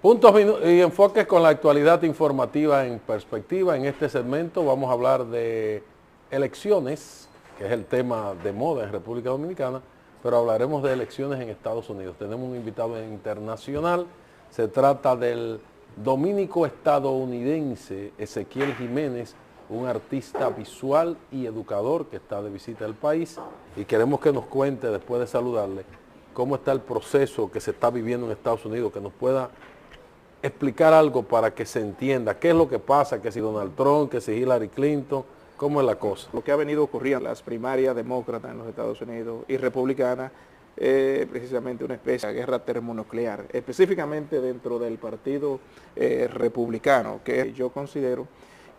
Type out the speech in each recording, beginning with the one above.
Puntos y enfoques con la actualidad informativa en perspectiva. En este segmento vamos a hablar de elecciones, que es el tema de moda en República Dominicana, pero hablaremos de elecciones en Estados Unidos. Tenemos un invitado internacional, se trata del dominico estadounidense Ezequiel Jiménez, un artista visual y educador que está de visita al país, y queremos que nos cuente, después de saludarle, cómo está el proceso que se está viviendo en Estados Unidos, que nos pueda explicar algo para que se entienda qué es lo que pasa, que si Donald Trump, que si Hillary Clinton, cómo es la cosa. Lo que ha venido ocurriendo en las primarias demócratas en los Estados Unidos y republicanas, precisamente una especie de guerra termonuclear, específicamente dentro del partido republicano, que yo considero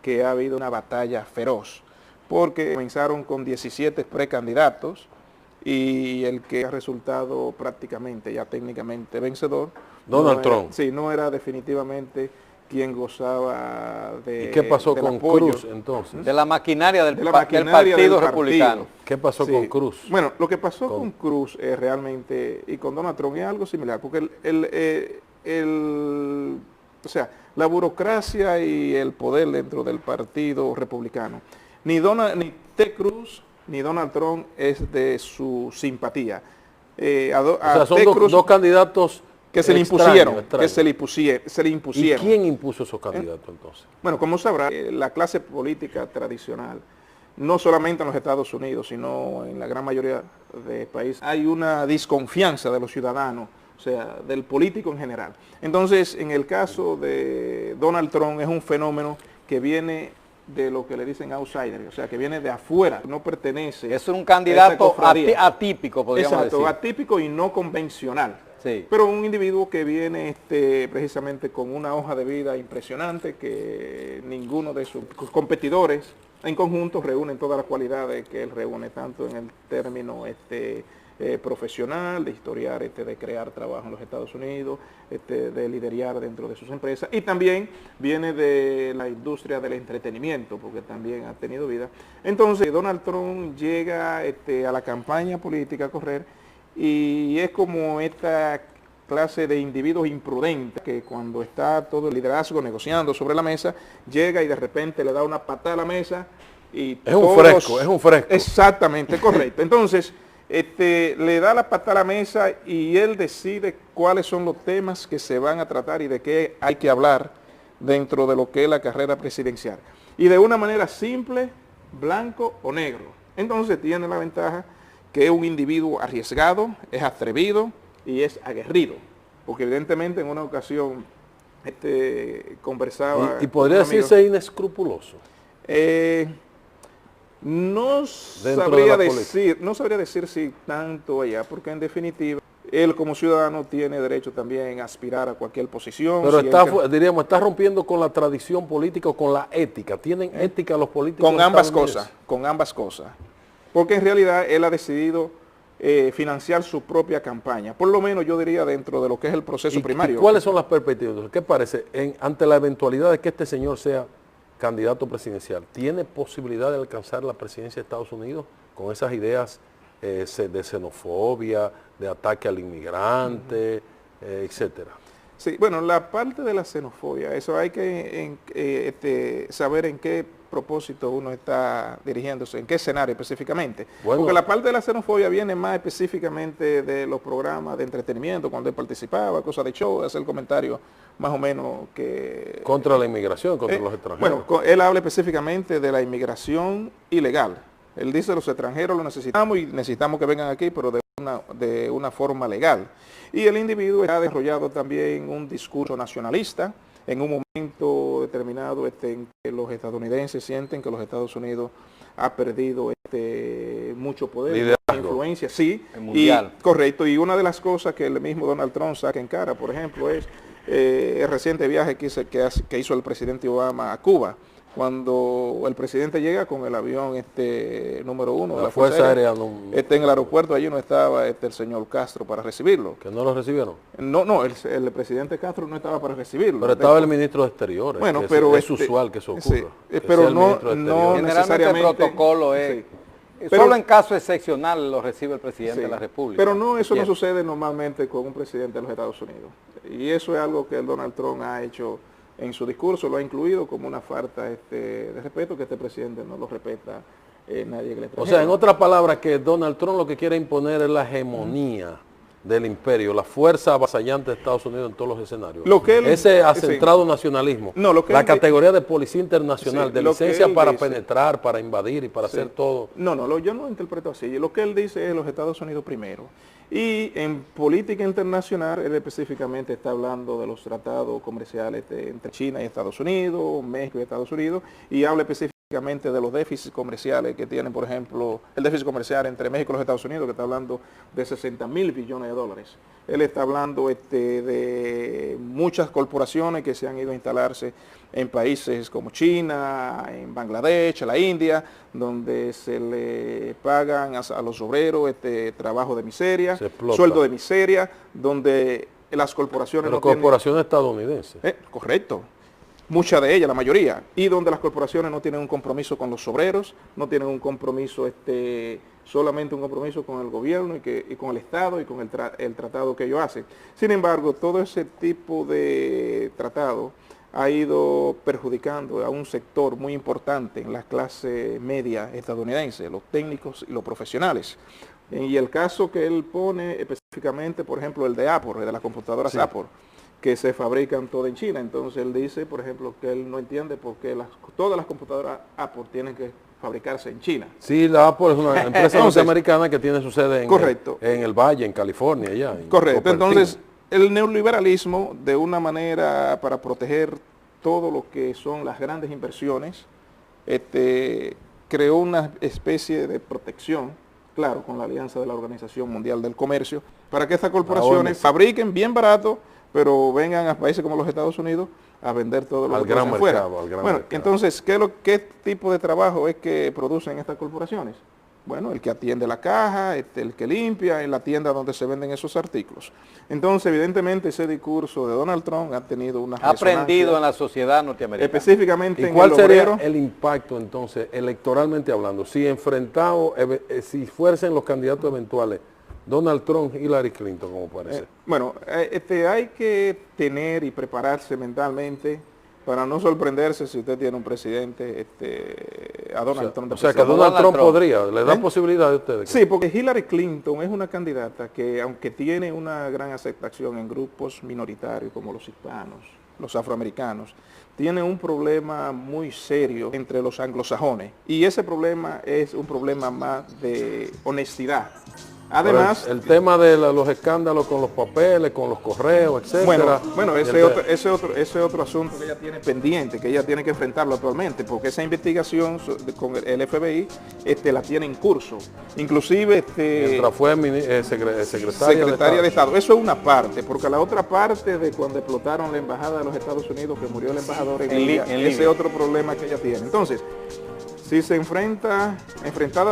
que ha habido una batalla feroz, porque comenzaron con 17 precandidatos y el que ha resultado prácticamente ya técnicamente vencedor, Donald Trump. Sí, no era definitivamente quien gozaba de... ¿Y qué pasó con apoyo. Cruz entonces? De la maquinaria del, del Partido Republicano. ¿Qué pasó con Cruz? Bueno, lo que pasó con Cruz realmente, y con Donald Trump, es algo similar, porque o sea, la burocracia y el poder dentro del Partido Republicano, ni Ted Cruz ni Donald Trump es de su simpatía. O sea, son dos candidatos que se le impusieron, se le impusieron. ¿Y quién impuso esos candidatos entonces? Bueno, como sabrá, la clase política tradicional, no solamente en los Estados Unidos, sino en la gran mayoría de países, hay una desconfianza de los ciudadanos, o sea, del político en general. Entonces, en el caso de Donald Trump, es un fenómeno que viene de lo que le dicen outsider, o sea, que viene de afuera, no pertenece. Es un candidato atípico, podríamos decir. Atípico y no convencional. Sí. Pero un individuo que viene precisamente con una hoja de vida impresionante, que ninguno de sus competidores en conjunto reúnen todas las cualidades que él reúne, tanto en el término profesional, de historiar, de crear trabajo en los Estados Unidos, de liderar dentro de sus empresas, y también viene de la industria del entretenimiento, porque también ha tenido vida. Entonces, Donald Trump llega a la campaña política a correr, y es como esta clase de individuos imprudentes que cuando está todo el liderazgo negociando sobre la mesa, llega y de repente le da una patada a la mesa y es un fresco. Exactamente, correcto. Entonces, le da la patada a la mesa y él decide cuáles son los temas que se van a tratar y de qué hay que hablar dentro de lo que es la carrera presidencial. Y de una manera simple, blanco o negro. Entonces tiene la ventaja que es un individuo arriesgado, es atrevido y es aguerrido, porque evidentemente en una ocasión conversaba... ¿Y podría decirse inescrupuloso? No sabría decir si tanto allá, porque en definitiva él como ciudadano tiene derecho también a aspirar a cualquier posición. Pero está rompiendo con la tradición política o con la ética. ¿Tienen ética los políticos? Con ambas cosas. Porque en realidad él ha decidido financiar su propia campaña, por lo menos yo diría dentro de lo que es el proceso primario. ¿Y cuáles son las perspectivas? ¿Qué parece? Ante la eventualidad de que este señor sea candidato presidencial, ¿tiene posibilidad de alcanzar la presidencia de Estados Unidos con esas ideas de xenofobia, de ataque al inmigrante, etcétera? Sí, bueno, la parte de la xenofobia, eso hay que saber en qué propósito uno está dirigiéndose, en qué escenario específicamente. Bueno, porque la parte de la xenofobia viene más específicamente de los programas de entretenimiento, cuando él participaba, cosas de show, hacer comentarios más o menos que... Contra la inmigración, contra los extranjeros. Bueno, él habla específicamente de la inmigración ilegal. Él dice los extranjeros los necesitamos y necesitamos que vengan aquí, pero de una forma legal. Y el individuo ha desarrollado también un discurso nacionalista en un momento determinado en que los estadounidenses sienten que los Estados Unidos ha perdido mucho poder, influencia, sí, mundial. Correcto, y una de las cosas que el mismo Donald Trump saca en cara, por ejemplo, es el reciente viaje que hizo el presidente Obama a Cuba, cuando el presidente llega con el avión número 1 de la Fuerza Aérea, en el aeropuerto allí no estaba el señor Castro para recibirlo. ¿Que no lo recibieron? No, el presidente Castro no estaba para recibirlo. Pero estaba el ministro de Exteriores. Bueno, pero es usual que eso ocurra. Sí, pero no necesariamente. El protocolo es... Sí. Solo en caso excepcional lo recibe el presidente sí, de la República. Pero no, eso no sucede normalmente con un presidente de los Estados Unidos. Y eso es algo que el Donald Trump ha hecho en su discurso, lo ha incluido como una falta de respeto, que este presidente no lo respeta nadie que le O sea, en otras palabras, que Donald Trump lo que quiere imponer es la hegemonía del imperio, la fuerza avasallante de Estados Unidos en todos los escenarios. Ese acentrado nacionalismo, la categoría de policía internacional, de licencia para penetrar, para invadir y para hacer todo. Yo no lo interpreto así. Lo que él dice es los Estados Unidos primero. Y en política internacional, él específicamente está hablando de los tratados comerciales entre China y Estados Unidos, México y Estados Unidos, y habla específicamente de los déficits comerciales que tienen, por ejemplo, el déficit comercial entre México y los Estados Unidos, que está hablando de 60.000 billones de dólares. Él está hablando de muchas corporaciones que se han ido a instalarse en países como China, en Bangladesh, la India, donde se le pagan a los obreros trabajo de miseria, sueldo de miseria, donde las corporaciones Pero corporaciones estadounidenses. Correcto. Muchas de ellas, la mayoría, y donde las corporaciones no tienen un compromiso con los obreros, no tienen un compromiso, solamente un compromiso con el gobierno y con el Estado y con el tratado que ellos hacen. Sin embargo, todo ese tipo de tratado ha ido perjudicando a un sector muy importante en la clase media estadounidense, los técnicos y los profesionales. Y el caso que él pone específicamente, por ejemplo, el de Apple, de las computadoras Apple, que se fabrican todas en China. Entonces él dice, por ejemplo, que él no entiende por qué todas las computadoras Apple tienen que fabricarse en China. Sí, la Apple es una empresa norteamericana que tiene su sede en el Valle, en California, allá. Correcto. Entonces, el neoliberalismo, de una manera para proteger todo lo que son las grandes inversiones, creó una especie de protección, claro, con la alianza de la Organización Mundial del Comercio, para que estas corporaciones fabriquen bien barato, pero vengan a países como los Estados Unidos a vender todo lo que hacen afuera. Bueno, entonces, ¿qué tipo de trabajo es que producen estas corporaciones? Bueno, el que atiende la caja, el que limpia en la tienda donde se venden esos artículos. Entonces, evidentemente, ese discurso de Donald Trump ha tenido una resonancia. Ha aprendido en la sociedad norteamericana. Específicamente en el obrero. ¿Y cuál sería el impacto, entonces, electoralmente hablando? Si si fuesen los candidatos eventuales, Donald Trump y Hillary Clinton, como parece. Hay que tener y prepararse mentalmente para no sorprenderse si usted tiene un presidente, a Donald Trump. O sea, que Donald Trump podría, ¿le da posibilidad de ustedes? Sí, porque Hillary Clinton es una candidata que, aunque tiene una gran aceptación en grupos minoritarios como los hispanos, los afroamericanos, tiene un problema muy serio entre los anglosajones. Y ese problema es un problema más de honestidad. Además, el tema de los escándalos con los papeles, con los correos, etcétera. Bueno, ese otro asunto que ella tiene pendiente, que ella tiene que enfrentarlo actualmente, porque esa investigación con el FBI la tiene en curso. Inclusive mientras fue secretaria de Estado. Eso es una parte, porque la otra parte de cuando explotaron la embajada de los Estados Unidos, que murió el embajador en Libia, ese es otro problema que ella tiene. Entonces, si se enfrentada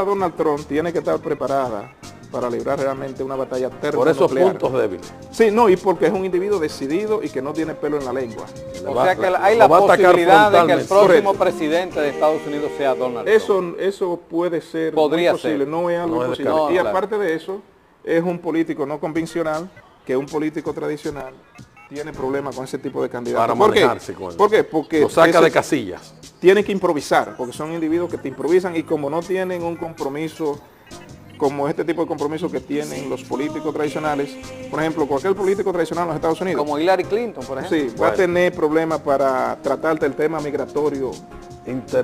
a Donald Trump, tiene que estar preparada para librar realmente una batalla termonuclear. Por esos puntos débiles. Sí, y porque es un individuo decidido y que no tiene pelo en la lengua. O sea que hay la posibilidad de que el próximo presidente de Estados Unidos sea Donald Trump. Eso puede ser posible, no es algo imposible. Y aparte de eso, es un político no convencional, que un político tradicional tiene problemas con ese tipo de candidatos. Para manejarse con él. ¿Por qué? Porque lo saca de casillas. Tiene que improvisar, porque son individuos que te improvisan y como no tienen un compromiso como este tipo de compromiso que tienen los políticos tradicionales. Por ejemplo, cualquier político tradicional en los Estados Unidos. Como Hillary Clinton, por ejemplo. Sí, va a tener problemas para tratar del tema migratorio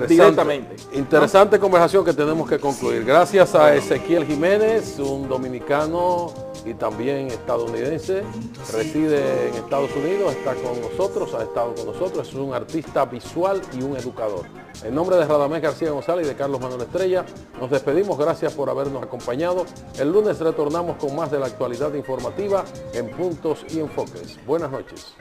directamente. Interesante conversación que tenemos que concluir. Gracias a Ezequiel Jiménez, un dominicano y también estadounidense, reside en Estados Unidos, está con nosotros, ha estado con nosotros, es un artista visual y un educador. En nombre de Radamés García González y de Carlos Manuel Estrella, nos despedimos, gracias por habernos acompañado. El lunes retornamos con más de la actualidad informativa en Puntos y Enfoques. Buenas noches.